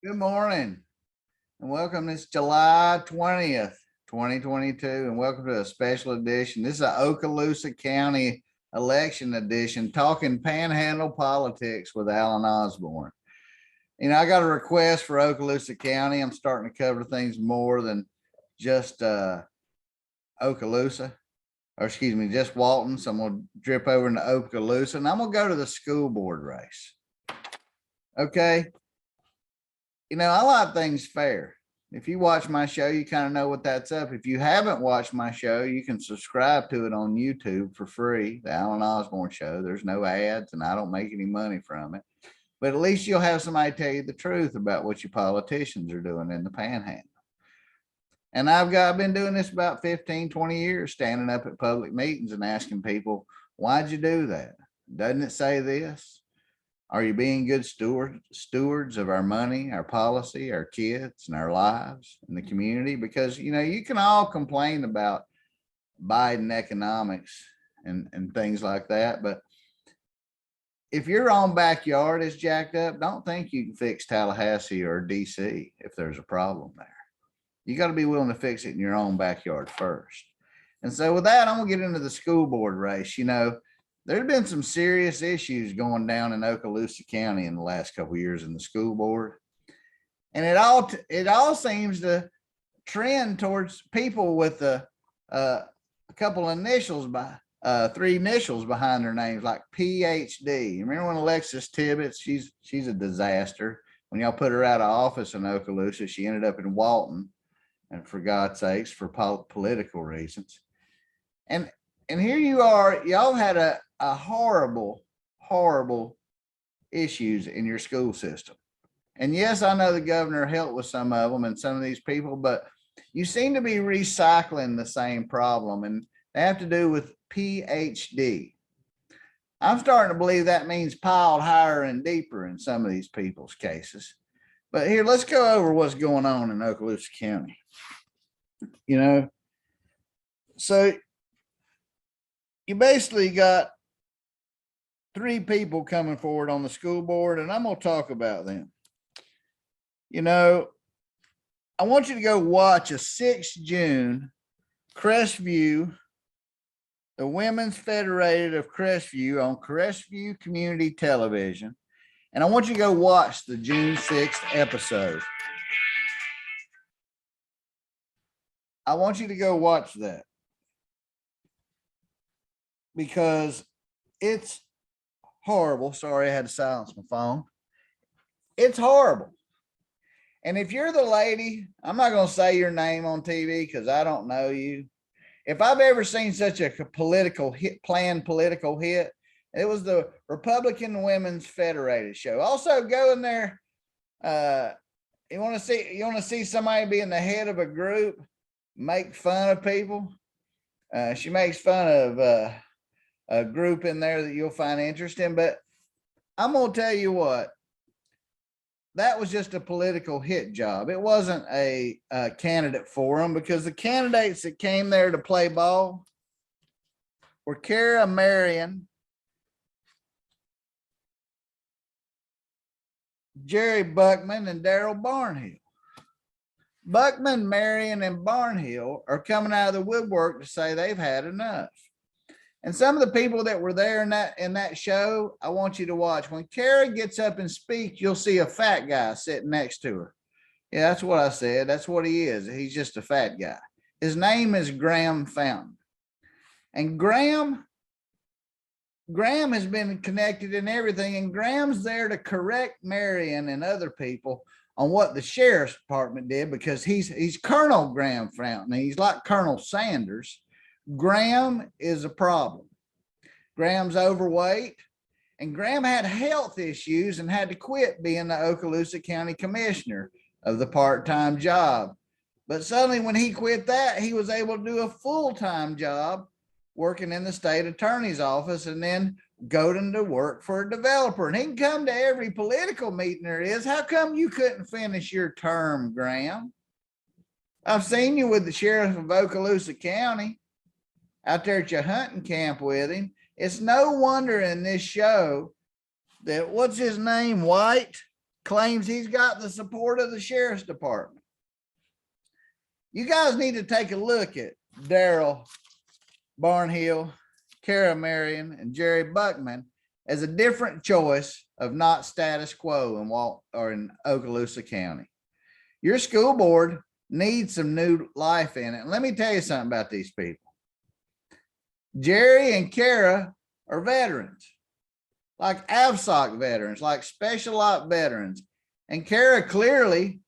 Good morning and welcome. It's July 20th, 2022, and welcome to a special edition. This is an Okaloosa County election edition, talking panhandle politics with Alan Osborne. I got a request for Okaloosa County. I'm starting to cover things more than just Okaloosa, or excuse me, just Walton. So I'm going to drip over into Okaloosa and I'm going to go to the school board race. Okay. I like things fair. If you watch my show, you kind of know what that's up. If you haven't watched my show, you can subscribe to it on YouTube for free, the Alan Osborne Show. There's no ads and I don't make any money from it. But at least you'll have somebody tell you the truth about what your politicians are doing in the panhandle. And I've been doing this about 15, 20 years, standing up at public meetings and asking people, why'd you do that? Doesn't it say this? Are you being good stewards of our money, our policy, our kids, and our lives in the community? Because, you can all complain about Biden economics and things like that. But if your own backyard is jacked up, don't think you can fix Tallahassee or DC if there's a problem there. You got to be willing to fix it in your own backyard first. And so with that, I'm going to get into the school board race. There's been some serious issues going down in Okaloosa County in the last couple of years in the school board. And it all seems to trend towards people with a couple of initials by three initials behind their names, like PhD. Remember when Alexis Tibbetts, she's a disaster. When y'all put her out of office in Okaloosa, she ended up in Walton, and for God's sakes, for political reasons. And here you are, y'all had a horrible issues in your school system. And yes, I know the governor helped with some of them and some of these people, but you seem to be recycling the same problem, and they have to do with PhD. I'm starting to believe that means piled higher and deeper in some of these people's cases. But here, let's go over what's going on in Okaloosa County. So you basically got three people coming forward on the school board, and I'm going to talk about them. I want you to go watch a 6 June Crestview, the Women's Federated of Crestview, on Crestview Community Television. And I want you to go watch the June 6th episode. I want you to go watch that, because it's horrible. Sorry, I had to silence my phone. It's horrible. And if you're the lady, I'm not going to say your name on TV because I don't know you. If I've ever seen such a planned political hit, it was the Republican Women's Federated show. Also, go in there. You want to see somebody being the head of a group, make fun of people. She makes fun of a group in there that you'll find interesting. But I'm going to tell you what, that was just a political hit job. It wasn't a candidate forum, because the candidates that came there to play ball were Kara Marion, Jerry Buckman, and Daryl Barnhill. Buckman, Marion, and Barnhill are coming out of the woodwork to say they've had enough. And some of the people that were there in that show, I want you to watch. When Kara gets up and speaks, you'll see a fat guy sitting next to her. Yeah, that's what I said. That's what he is. He's just a fat guy. His name is Graham Fountain. And Graham has been connected in everything. And Graham's there to correct Marion and other people on what the sheriff's department did, because he's Colonel Graham Fountain. He's like Colonel Sanders. Graham is a problem. Graham's overweight, and Graham had health issues and had to quit being the Okaloosa County Commissioner of the part-time job. But suddenly when he quit that, he was able to do a full-time job working in the state attorney's office, and then go to work for a developer. And he can come to every political meeting there is. How come you couldn't finish your term, Graham? I've seen you with the sheriff of Okaloosa County out there at your hunting camp with him. It's no wonder in this show that, what's his name, White? claims he's got the support of the sheriff's department. You guys need to take a look at Daryl, Barnhill, Kara Marion, and Jerry Buckman as a different choice of not status quo in Okaloosa County. Your school board needs some new life in it. And let me tell you something about these people. Jerry and Kara are veterans, like AVSOC veterans, like special op veterans. And Kara clearly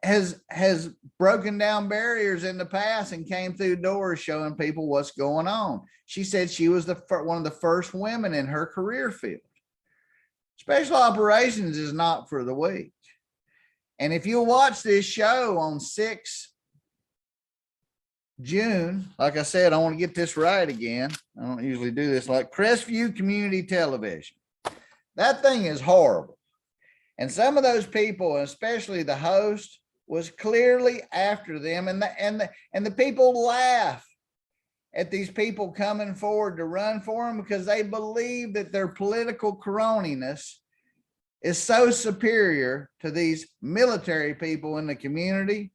has broken down barriers in the past and came through doors showing people what's going on. She said she was one of the first women in her career field. Special operations is not for the weak. And if you watch this show on 6 June, like I said, I want to get this right again. I don't usually do this, like Crestview Community Television. That thing is horrible. And some of those people, especially the host, was clearly after them. And the people laugh at these people coming forward to run for them because they believe that their political cronyiness is so superior to these military people in the community.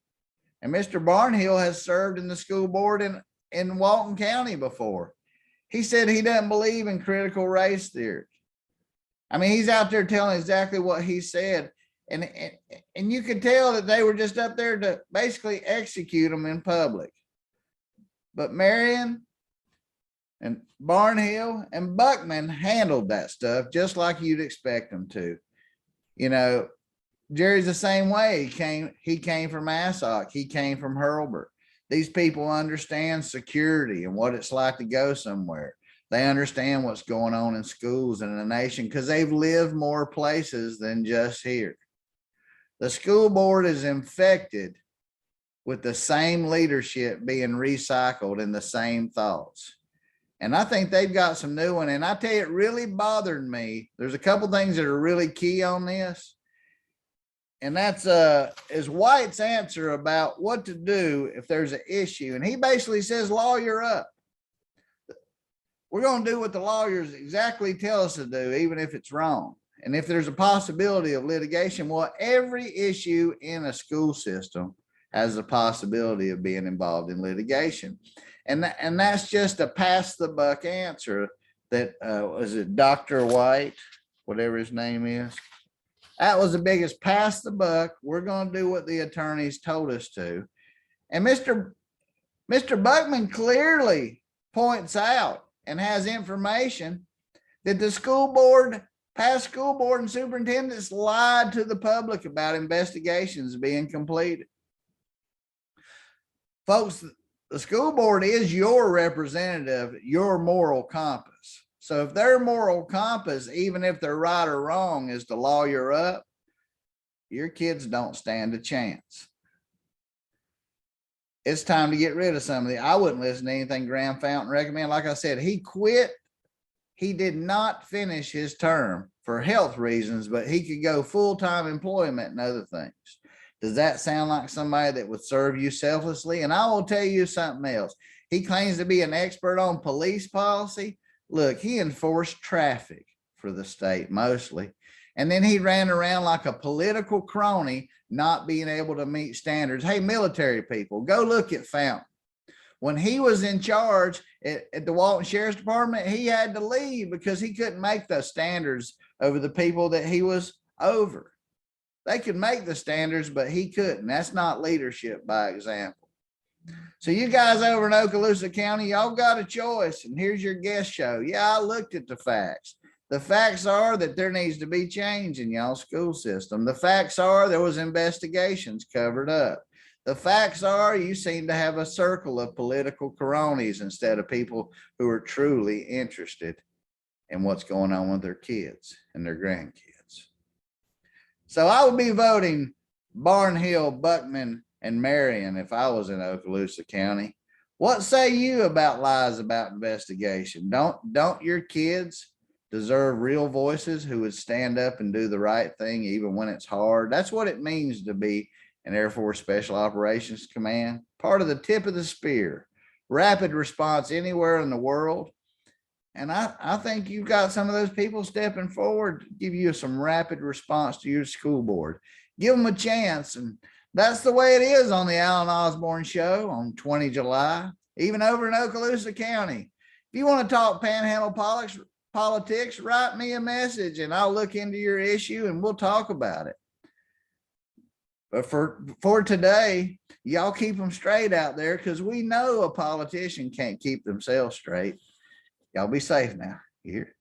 And Mr. Barnhill has served in the school board in Walton County before. He said he doesn't believe in critical race theory. I mean, he's out there telling exactly what he said. And you could tell that they were just up there to basically execute them in public. But Marion and Barnhill and Buckman handled that stuff just like you'd expect them to. You know, Jerry's the same way. He came from ASOC. He came from Hurlburt. These people understand security and what it's like to go somewhere. They understand what's going on in schools and in the nation because they've lived more places than just here. The school board is infected with the same leadership being recycled and the same thoughts. And I think they've got some new one. And I tell you, it really bothered me. There's a couple things that are really key on this. And that's is White's answer about what to do if there's an issue. And he basically says, lawyer up. We're going to do what the lawyers exactly tell us to do, even if it's wrong. And if there's a possibility of litigation, well, every issue in a school system has the possibility of being involved in litigation. And that's just a pass the buck answer that was it Dr. White, whatever his name is. That was the biggest pass the buck. We're going to do what the attorneys told us to. And Mr. Buckman clearly points out and has information that the school board, past school board and superintendents lied to the public about investigations being completed. Folks, the school board is your representative, your moral compass. So if their moral compass, even if they're right or wrong, is to lawyer up, your kids don't stand a chance. It's time to get rid of some of the, I wouldn't listen to anything Graham Fountain recommended. Like I said, he quit. He did not finish his term for health reasons, but he could go full-time employment and other things. Does that sound like somebody that would serve you selflessly? And I will tell you something else. He claims to be an expert on police policy. Look, he enforced traffic for the state mostly. And then he ran around like a political crony, not being able to meet standards. Hey, military people, go look at Fountain. When he was in charge at the Walton Sheriff's Department, he had to leave because he couldn't make the standards over the people that he was over. They could make the standards, but he couldn't. That's not leadership by example. So you guys over in Okaloosa County, y'all got a choice. And here's your guest show. Yeah, I looked at the facts. The facts are that there needs to be change in y'all's school system. The facts are there was investigations covered up. The facts are you seem to have a circle of political cronies instead of people who are truly interested in what's going on with their kids and their grandkids. So I would be voting Barnhill, Buckman, and Marion if I was in Okaloosa County. What say you about lies about investigation? Don't your kids deserve real voices who would stand up and do the right thing even when it's hard? That's what it means to be an Air Force Special Operations Command, part of the tip of the spear, rapid response anywhere in the world. And I think you've got some of those people stepping forward to give you some rapid response to your school board. Give them a chance. And that's the way it is on the Alan Osborne Show on 20 July, even over in Okaloosa County. If you want to talk Panhandle politics, write me a message and I'll look into your issue and we'll talk about it. But for today, y'all keep them straight out there, because we know a politician can't keep themselves straight. Y'all be safe now. You hear?